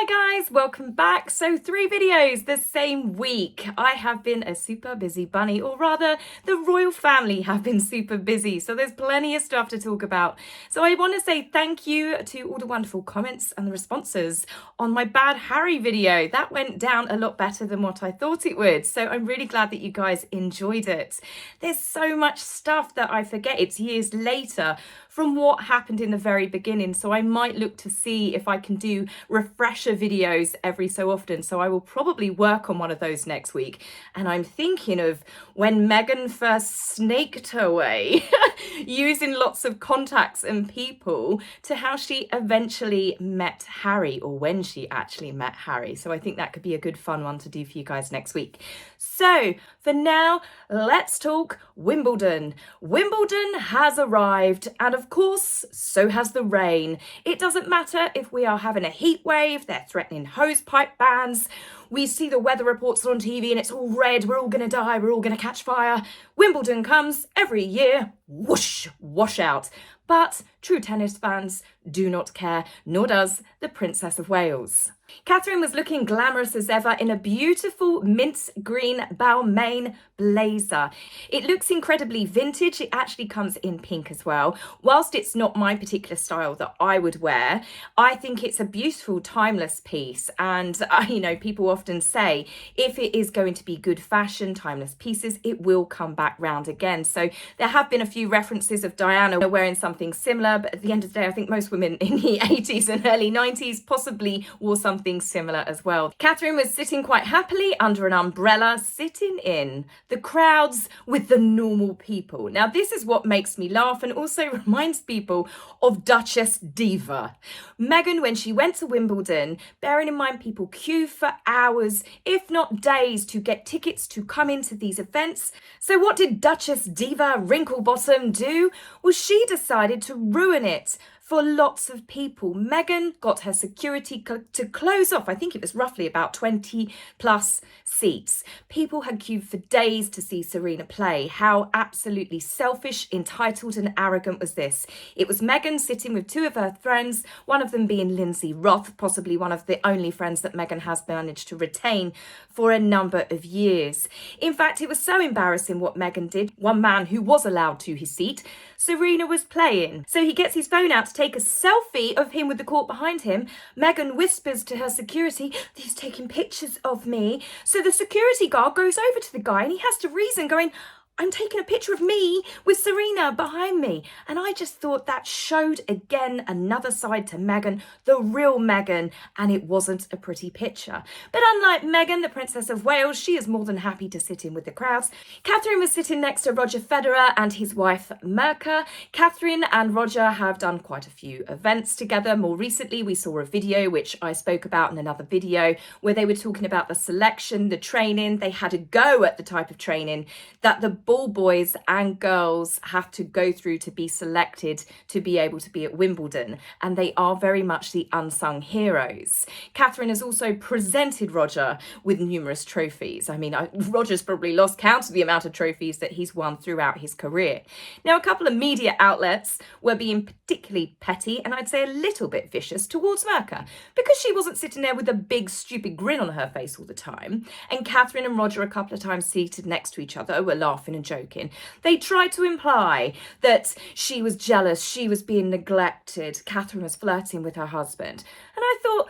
Hi guys, welcome back. So 3 videos the same week. I have been a super busy bunny, or rather the royal family have been super busy. So there's plenty of stuff to talk about. So I want to say thank you to all the wonderful comments and the responses on my Bad Harry video. That went down a lot better than what I thought it would. So I'm really glad that you guys enjoyed it. There's so much stuff that I forget. It's years later from what happened in the very beginning. So I might look to see if I can do refresher videos every so often. So I will probably work on one of those next week. And I'm thinking of when Meghan first snaked her way using lots of contacts and people to how she eventually met Harry, or when she actually met Harry. So I think that could be a good fun one to do for you guys next week. So for now, let's talk Wimbledon. Wimbledon has arrived, and of course, so has the rain. It doesn't matter if we are having a heat wave, they're threatening hosepipe bans. We see the weather reports on TV and it's all red, we're all going to die, we're all going to catch fire. Wimbledon comes every year, whoosh, wash out. But true tennis fans do not care, nor does the Princess of Wales. Catherine was looking glamorous as ever in a beautiful mint green Balmain blazer. It looks incredibly vintage. It actually comes in pink as well. Whilst it's not my particular style that I would wear, I think it's a beautiful, timeless piece. And, people often say if it is going to be good fashion, timeless pieces, it will come back round again. So there have been a few references of Diana wearing something similar, but at the end of the day, I think most women in the 80s and early 90s possibly wore something similar as well. Catherine was sitting quite happily under an umbrella, sitting in the crowds with the normal people. Now, this is what makes me laugh and also reminds people of Duchess Diva. Meghan, when she went to Wimbledon, bearing in mind people queue for hours, if not days, to get tickets to come into these events. So what did Duchess Diva Wrinklebottom do? Well, she decided to ruin it for lots of people. Meghan got her security to close off, I think it was roughly about 20 plus seats. People had queued for days to see Serena play. How absolutely selfish, entitled and arrogant was this? It was Meghan sitting with 2 of her friends, one of them being Lindsay Roth, possibly one of the only friends that Meghan has managed to retain for a number of years. In fact, it was so embarrassing what Meghan did. One man who was allowed to his seat, Serena was playing. So he gets his phone out to take a selfie of him with the court behind him. Meghan whispers to her security, "He's taking pictures of me." So the security guard goes over to the guy and he has to reason, going, "I'm taking a picture of me with Serena behind me." And I just thought that showed again another side to Meghan, the real Meghan, and it wasn't a pretty picture. But unlike Meghan, the Princess of Wales, she is more than happy to sit in with the crowds. Catherine was sitting next to Roger Federer and his wife Mirka. Catherine and Roger have done quite a few events together. More recently, we saw a video, which I spoke about in another video, where they were talking about the selection, the training. They had a go at the type of training that the ball boys and girls have to go through to be selected to be able to be at Wimbledon, and they are very much the unsung heroes. Catherine has also presented Roger with numerous trophies. Roger's probably lost count of the amount of trophies that he's won throughout his career. Now, a couple of media outlets were being particularly petty and I'd say a little bit vicious towards Mirka because she wasn't sitting there with a big stupid grin on her face all the time, and Catherine and Roger, a couple of times seated next to each other, were laughing and joking. They tried to imply that she was jealous, she was being neglected, Catherine was flirting with her husband. And I thought,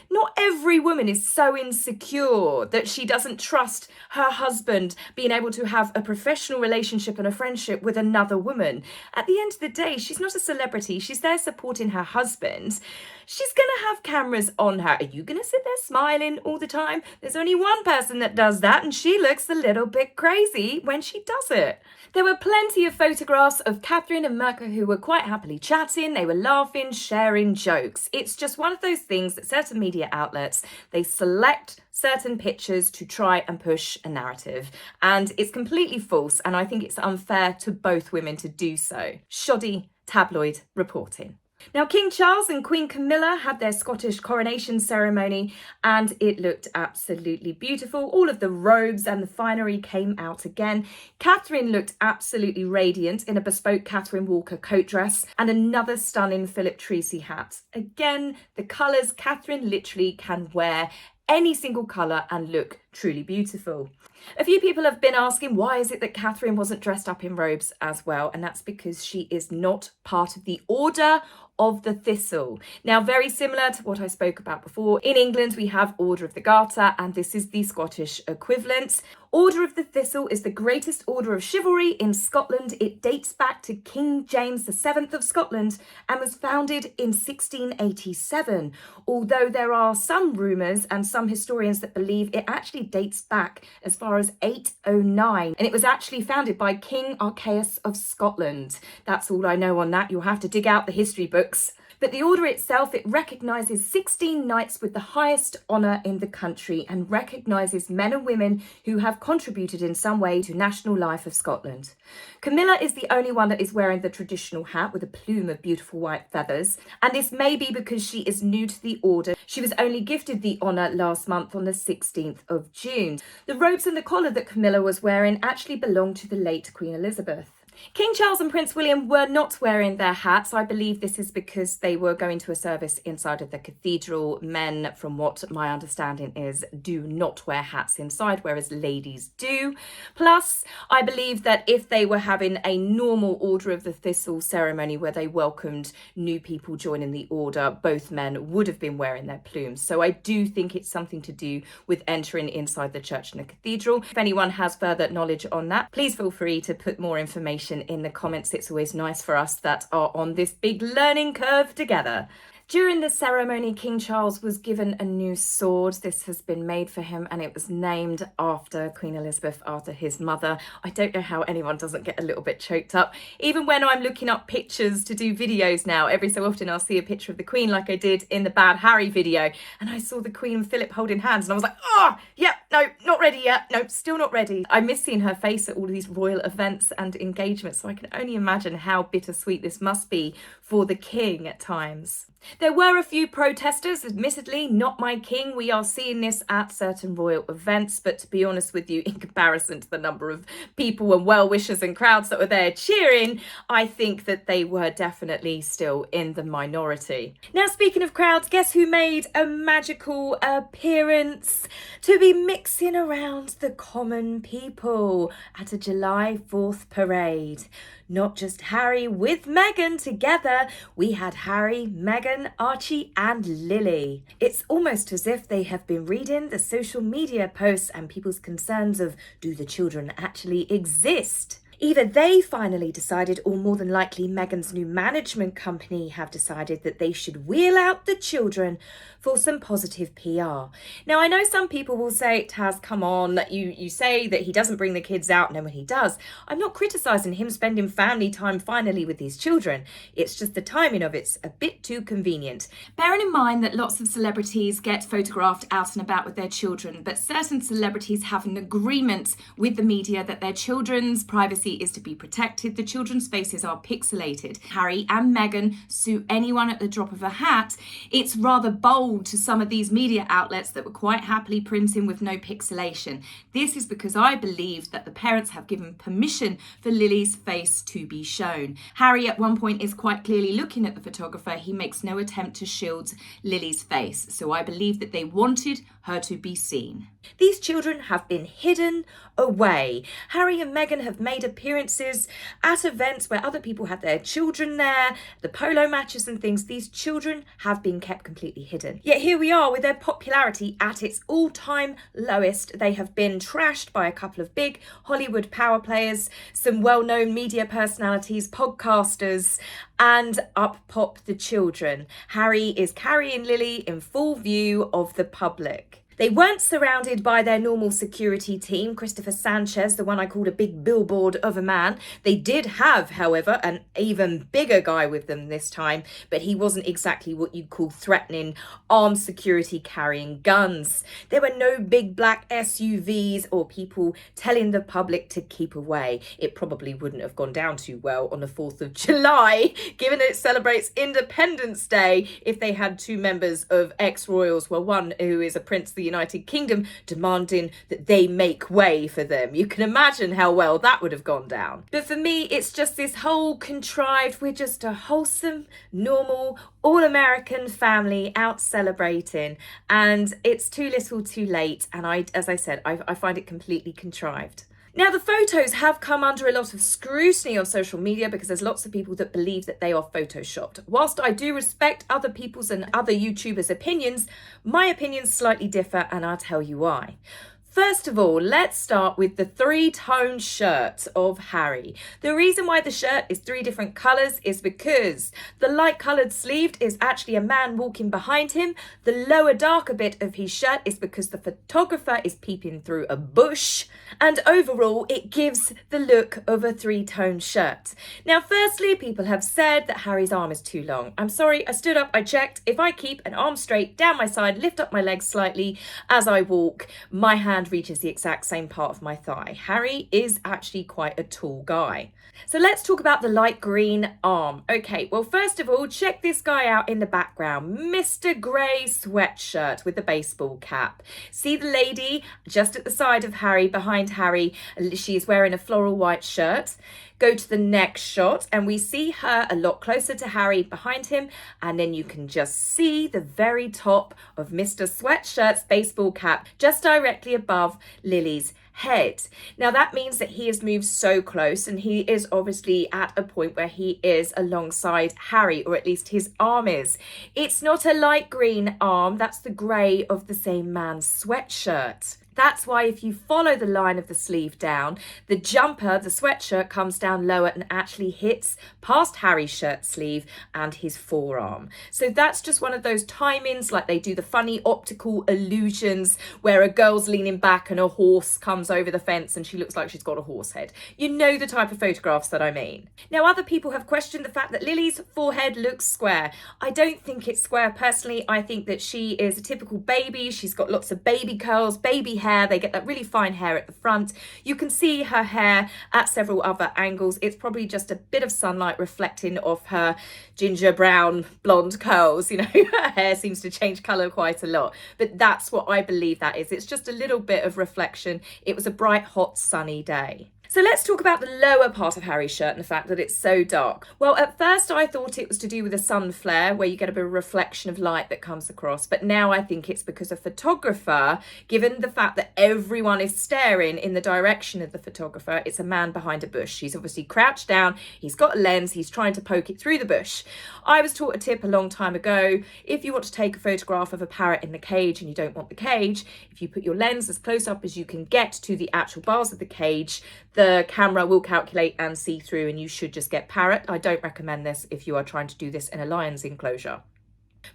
not every woman is so insecure that she doesn't trust her husband being able to have a professional relationship and a friendship with another woman. At the end of the day, she's not a celebrity. She's there supporting her husband. She's going to have cameras on her. Are you going to sit there smiling all the time? There's only one person that does that, and she looks a little bit crazy when she does it. There were plenty of photographs of Catherine and Mirka who were quite happily chatting. They were laughing, sharing jokes. It's just one of those things that certain media outlets, they select certain pictures to try and push a narrative. And it's completely false, and I think it's unfair to both women to do so. Shoddy tabloid reporting. Now, King Charles and Queen Camilla had their Scottish coronation ceremony and it looked absolutely beautiful. All of the robes and the finery came out again. Catherine looked absolutely radiant in a bespoke Catherine Walker coat dress and another stunning Philip Treacy hat. Again, the colours, Catherine literally can wear any single colour and look truly beautiful. A few people have been asking why is it that Catherine wasn't dressed up in robes as well, and that's because she is not part of the Order of the Thistle. Now, very similar to what I spoke about before, in England we have Order of the Garter and this is the Scottish equivalent. Order of the Thistle is the greatest order of chivalry in Scotland. It dates back to King James VII of Scotland and was founded in 1687, although there are some rumours and some historians that believe it actually dates back as far as 809, and it was actually founded by King Archaius of Scotland. That's all I know on that. You'll have to dig out the history books. But the order itself, it recognises 16 knights with the highest honour in the country and recognises men and women who have contributed in some way to national life of Scotland. Camilla is the only one that is wearing the traditional hat with a plume of beautiful white feathers, and this may be because she is new to the order. She was only gifted the honour last month on the 16th of June. The robes and the collar that Camilla was wearing actually belonged to the late Queen Elizabeth. King Charles and Prince William were not wearing their hats. I believe this is because they were going to a service inside of the cathedral. Men, from what my understanding is, do not wear hats inside, whereas ladies do. Plus, I believe that if they were having a normal Order of the Thistle ceremony where they welcomed new people joining the order, both men would have been wearing their plumes. So I do think it's something to do with entering inside the church and the cathedral. If anyone has further knowledge on that, please feel free to put more information in the comments. It's always nice for us that are on this big learning curve together. During the ceremony, King Charles was given a new sword. This has been made for him and it was named after Queen Elizabeth, after his mother. I don't know how anyone doesn't get a little bit choked up. Even when I'm looking up pictures to do videos now, every so often I'll see a picture of the Queen like I did in the Bad Harry video. And I saw the Queen and Philip holding hands and I was like, oh, yep, no, not ready yet. No, still not ready. I miss seeing her face at all of these royal events and engagements. So I can only imagine how bittersweet this must be for the King at times. There were a few protesters, admittedly, not my king. We are seeing this at certain royal events, but to be honest with you, in comparison to the number of people and well-wishers and crowds that were there cheering, I think that they were definitely still in the minority. Now, speaking of crowds, guess who made a magical appearance to be mixing around the common people at a July 4th parade? Not just Harry with Meghan together, we had Harry, Meghan, Archie and Lili. It's almost as if they have been reading the social media posts and people's concerns of, do the children actually exist? Either they finally decided, or more than likely Meghan's new management company have decided that they should wheel out the children for some positive PR. Now, I know some people will say, Taz, come on, you say that he doesn't bring the kids out, and then when he does, I'm not criticising him spending family time finally with these children. It's just the timing of it's a bit too convenient. Bearing in mind that lots of celebrities get photographed out and about with their children, but certain celebrities have an agreement with the media that their children's privacy is to be protected. The children's faces are pixelated. Harry and Meghan sue anyone at the drop of a hat. It's rather bold to some of these media outlets that were quite happily printing with no pixelation. This is because I believe that the parents have given permission for Lili's face to be shown. Harry at one point is quite clearly looking at the photographer. He makes no attempt to shield Lili's face. So I believe that they wanted her to be seen. These children have been hidden away. Harry and Meghan have made appearances at events where other people had their children there, the polo matches and things. These children have been kept completely hidden. Yet here we are with their popularity at its all-time lowest. They have been trashed by a couple of big Hollywood power players, some well-known media personalities, podcasters, and up pop the children. Harry is carrying Lili in full view of the public. They weren't surrounded by their normal security team, Christopher Sanchez, the one I called a big billboard of a man. They did have, however, an even bigger guy with them this time, but he wasn't exactly what you'd call threatening, armed security carrying guns. There were no big black SUVs or people telling the public to keep away. It probably wouldn't have gone down too well on the 4th of July, given that it celebrates Independence Day, if they had two members of ex-royals, well, one who is a prince of the United Kingdom, demanding that they make way for them. You can imagine how well that would have gone down. But for me, it's just this whole contrived, we're just a wholesome, normal, all-American family out celebrating, and it's too little too late, and as I said, I find it completely contrived. Now, the photos have come under a lot of scrutiny on social media because there's lots of people that believe that they are photoshopped. Whilst I do respect other people's and other YouTubers' opinions, my opinions slightly differ, and I'll tell you why. First of all, let's start with the three-tone shirt of Harry. The reason why the shirt is three different colours is because the light-coloured sleeved is actually a man walking behind him. The lower darker bit of his shirt is because the photographer is peeping through a bush. And overall, it gives the look of a three-tone shirt. Now, firstly, people have said that Harry's arm is too long. I'm sorry, I stood up, I checked. If I keep an arm straight down my side, lift up my legs slightly as I walk, my hand reaches the exact same part of my thigh. Harry is actually quite a tall guy. So let's talk about the light green arm. Okay, well, first of all, check this guy out in the background. Mr. Grey sweatshirt with the baseball cap. See the lady just at the side of Harry, behind Harry. She is wearing a floral white shirt. Go to the next shot and we see her a lot closer to Harry behind him, and then you can just see the very top of Mr. Sweatshirt's baseball cap just directly above Lili's head. Now that means that he has moved so close, and he is obviously at a point where he is alongside Harry, or at least his arm is. It's not a light green arm, that's the grey of the same man's sweatshirt. That's why if you follow the line of the sleeve down, the jumper, the sweatshirt, comes down lower and actually hits past Harry's shirt sleeve and his forearm. So that's just one of those timings, like they do the funny optical illusions where a girl's leaning back and a horse comes over the fence and she looks like she's got a horse head. You know the type of photographs that I mean. Now, other people have questioned the fact that Lily's forehead looks square. I don't think it's square personally. I think that she is a typical baby. She's got lots of baby curls, baby hair. They get that really fine hair at the front. You can see her hair at several other angles. It's probably just a bit of sunlight reflecting off her ginger brown blonde curls. You know, her hair seems to change colour quite a lot, but that's what I believe that is. It's just a little bit of reflection. It was a bright, hot, sunny day. So let's talk about the lower part of Harry's shirt and the fact that it's so dark. Well, at first I thought it was to do with the sun flare, where you get a bit of reflection of light that comes across. But now I think it's because a photographer, given the fact that everyone is staring in the direction of the photographer, it's a man behind a bush. He's obviously crouched down, he's got a lens, he's trying to poke it through the bush. I was taught a tip a long time ago. If you want to take a photograph of a parrot in the cage and you don't want the cage, if you put your lens as close up as you can get to the actual bars of the cage, the camera will calculate and see through, and you should just get parrot. I don't recommend this if you are trying to do this in a lion's enclosure.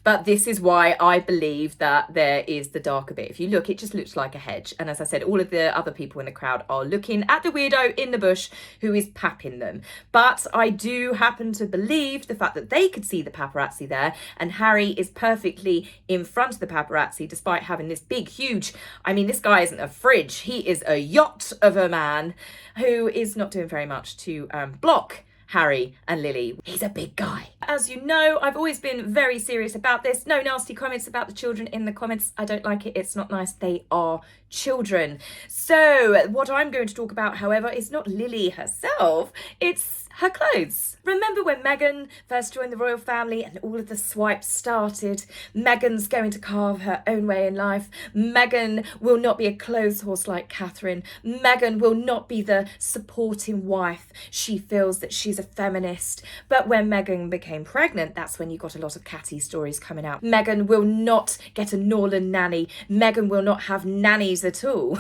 But this is why I believe that there is the darker bit. If you look, it just looks like a hedge. And as I said, all of the other people in the crowd are looking at the weirdo in the bush who is papping them. But I do happen to believe the fact that they could see the paparazzi there, and Harry is perfectly in front of the paparazzi despite having this big, huge, I mean, this guy isn't a fridge. He is a yacht of a man who is not doing very much to block Harry and Lily. He's a big guy. As you know, I've always been very serious about this. No nasty comments about the children in the comments. I don't like it. It's not nice. They are children. So what I'm going to talk about, however, is not Lily herself. It's her clothes. Remember when Meghan first joined the royal family and all of the swipes started? Meghan's going to carve her own way in life. Meghan will not be a clothes horse like Catherine. Meghan will not be the supporting wife. She feels that she's a feminist. But when Meghan became pregnant, that's when you got a lot of catty stories coming out. Meghan will not get a Norland nanny. Meghan will not have nannies at all.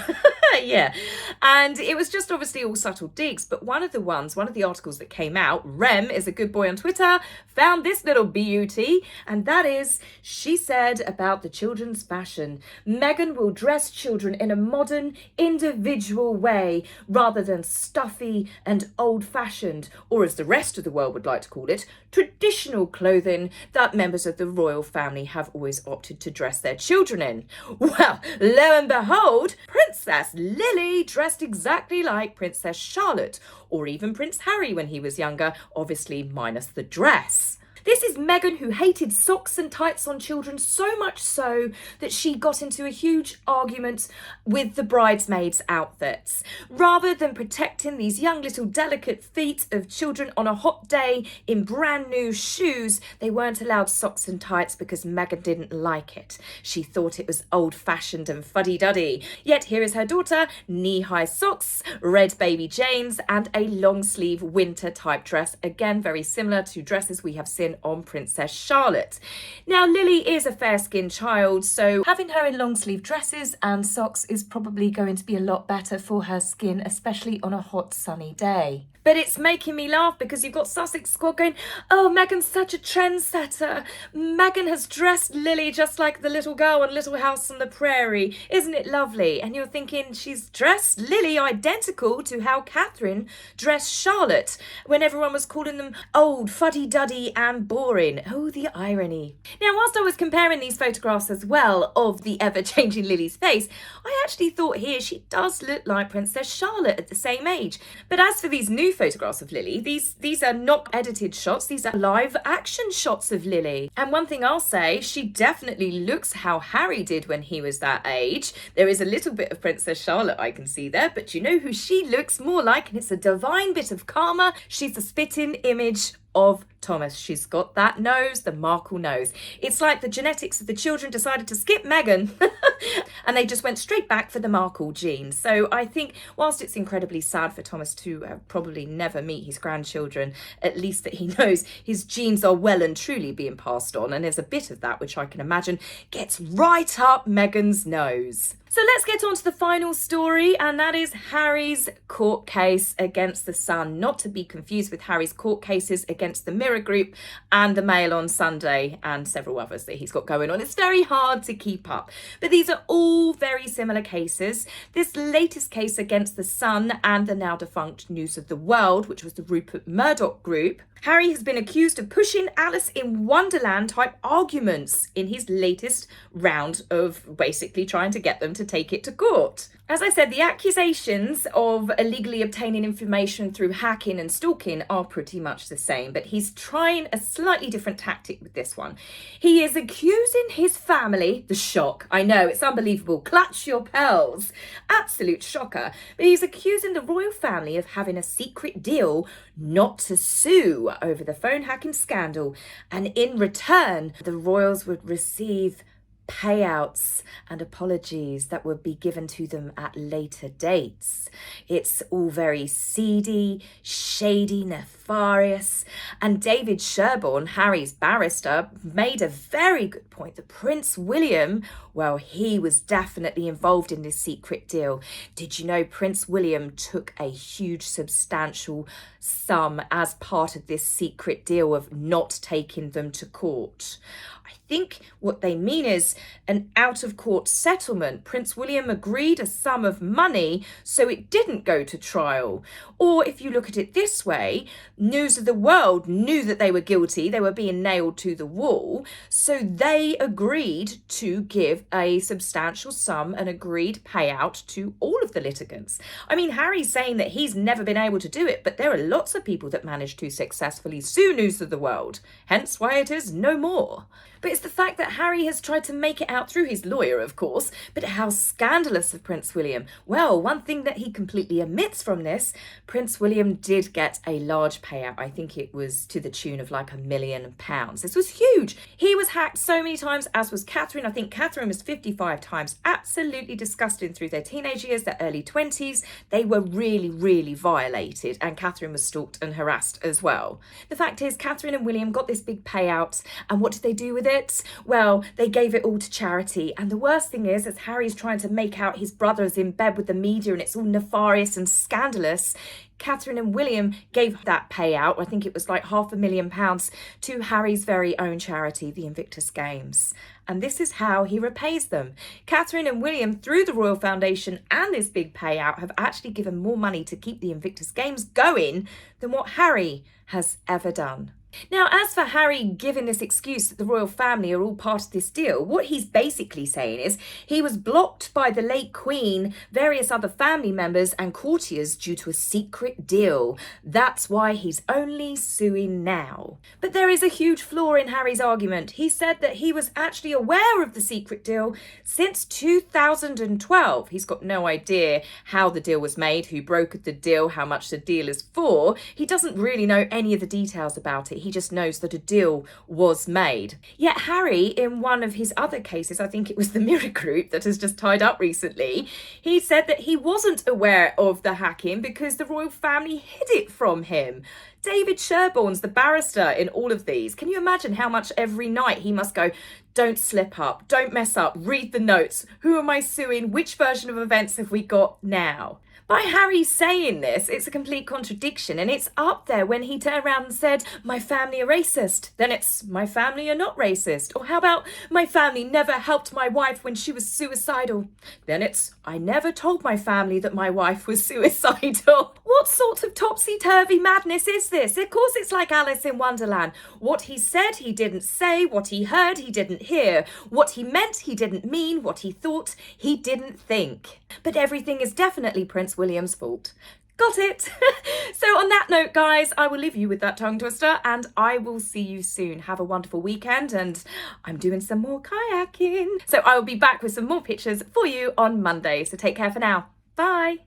Yeah. And it was just obviously all subtle digs. But one of the articles that came out, Rem is a good boy on Twitter, found this little beauty. And that is, she said about the children's fashion, Meghan will dress children in a modern, individual way rather than stuffy and old-fashioned, or as the rest of the world would like to call it, traditional clothing that members of the royal family have always opted to dress their children in. Well, lo and behold, Princess Lili dressed exactly like Princess Charlotte, or even Prince Harry when he was younger, obviously minus the dress. This is Meghan, who hated socks and tights on children, so much so that she got into a huge argument with the bridesmaids' outfits. Rather than protecting these young little delicate feet of children on a hot day in brand new shoes, they weren't allowed socks and tights because Meghan didn't like it. She thought it was old-fashioned and fuddy-duddy. Yet here is her daughter, knee-high socks, red baby Janes, and a long-sleeve winter-type dress. Again, very similar to dresses we have seen on Princess Charlotte. Now, Lili is a fair-skinned child, so having her in long-sleeve dresses and socks is probably going to be a lot better for her skin, especially on a hot, sunny day. But it's making me laugh because you've got Sussex Squad going, oh, Meghan's such a trendsetter. Meghan has dressed Lili just like the little girl on Little House on the Prairie. Isn't it lovely? And you're thinking she's dressed Lili identical to how Catherine dressed Charlotte when everyone was calling them old, fuddy-duddy and boring. Oh, the irony. Now, whilst I was comparing these photographs as well of the ever-changing Lili's face, I actually thought here she does look like Princess Charlotte at the same age. But as for these new photographs of Lili, these are not edited shots, these are live action shots of Lili. And one thing I'll say, she definitely looks how Harry did when he was that age. There is a little bit of Princess Charlotte I can see there, but you know who she looks more like, and it's a divine bit of karma. She's a spitting image of Thomas. She's got that nose, the Markle nose. It's like the genetics of the children decided to skip Meghan and they just went straight back for the Markle gene. So I think whilst it's incredibly sad for Thomas to probably never meet his grandchildren, at least that he knows his genes are well and truly being passed on, and there's a bit of that which I can imagine gets right up Meghan's nose. So let's get on to the final story, and that is Harry's court case against The Sun, not to be confused with Harry's court cases against the Mirror Group and the Mail on Sunday and several others that he's got going on. It's very hard to keep up, but these are all very similar cases. This latest case against The Sun and the now defunct News of the World, which was the Rupert Murdoch group, Harry has been accused of pushing Alice in Wonderland type arguments in his latest round of basically trying to get them to take it to court. As I said, the accusations of illegally obtaining information through hacking and stalking are pretty much the same, but he's trying a slightly different tactic with this one. He is accusing his family, the shock, I know, it's unbelievable, clutch your pearls, absolute shocker, but he's accusing the royal family of having a secret deal not to sue over the phone hacking scandal, and in return, the royals would receive payouts and apologies that would be given to them at later dates. It's all very seedy, shady, nefarious, and David Sherborne, Harry's barrister, made a very good point that Prince William, well, he was definitely involved in this secret deal. Did you know Prince William took a huge substantial sum as part of this secret deal of not taking them to court? I think what they mean is an out-of-court settlement. Prince William agreed a sum of money so it didn't go to trial. Or if you look at it this way, News of the World knew that they were guilty, they were being nailed to the wall, so they agreed to give a substantial sum, an agreed payout to all of the litigants. I mean, Harry's saying that he's never been able to do it, but there are lots of people that managed to successfully sue News of the World, hence why it is no more. But it's the fact that Harry has tried to make it out through his lawyer, of course, but how scandalous of Prince William. Well, one thing that he completely omits from this, Prince William did get a large payout. I think it was to the tune of like £1 million. This was huge. He was hacked so many times, as was Catherine. I think Catherine was 55 times. Absolutely disgusting through their teenage years, their early 20s. They were really, really violated, and Catherine was stalked and harassed as well. The fact is, Catherine and William got this big payout, and what did they do with with it? Well, they gave it all to charity. And the worst thing is, as Harry's trying to make out his brother's in bed with the media and it's all nefarious and scandalous, Catherine and William gave that payout, I think it was like £500,000, to Harry's very own charity, the Invictus Games. And this is how he repays them. Catherine and William, through the Royal Foundation and this big payout, have actually given more money to keep the Invictus Games going than what Harry has ever done. Now, as for Harry giving this excuse that the royal family are all part of this deal, what he's basically saying is he was blocked by the late Queen, various other family members and courtiers due to a secret deal. That's why he's only suing now. But there is a huge flaw in Harry's argument. He said that he was actually aware of the secret deal since 2012. He's got no idea how the deal was made, who brokered the deal, how much the deal is for. He doesn't really know any of the details about it. He just knows that a deal was made. Yet Harry, in one of his other cases, I think it was the Mirror Group that has just tied up recently, he said that he wasn't aware of the hacking because the royal family hid it from him. David Sherborne's the barrister in all of these. Can you imagine how much every night he must go, don't slip up, don't mess up, read the notes, who am I suing, which version of events have we got now? By Harry saying this, it's a complete contradiction, and it's up there when he turned around and said, my family are racist. Then it's, my family are not racist. Or how about, my family never helped my wife when she was suicidal. Then it's, I never told my family that my wife was suicidal. What sort of topsy-turvy madness is this? Of course it's like Alice in Wonderland. What he said, he didn't say. What he heard, he didn't hear. What he meant, he didn't mean. What he thought, he didn't think. But everything is definitely Prince William's fault. Got it? So on that note, guys, I will leave you with that tongue twister and I will see you soon. Have a wonderful weekend, and I'm doing some more kayaking. So I will be back with some more pictures for you on Monday. So take care for now. Bye.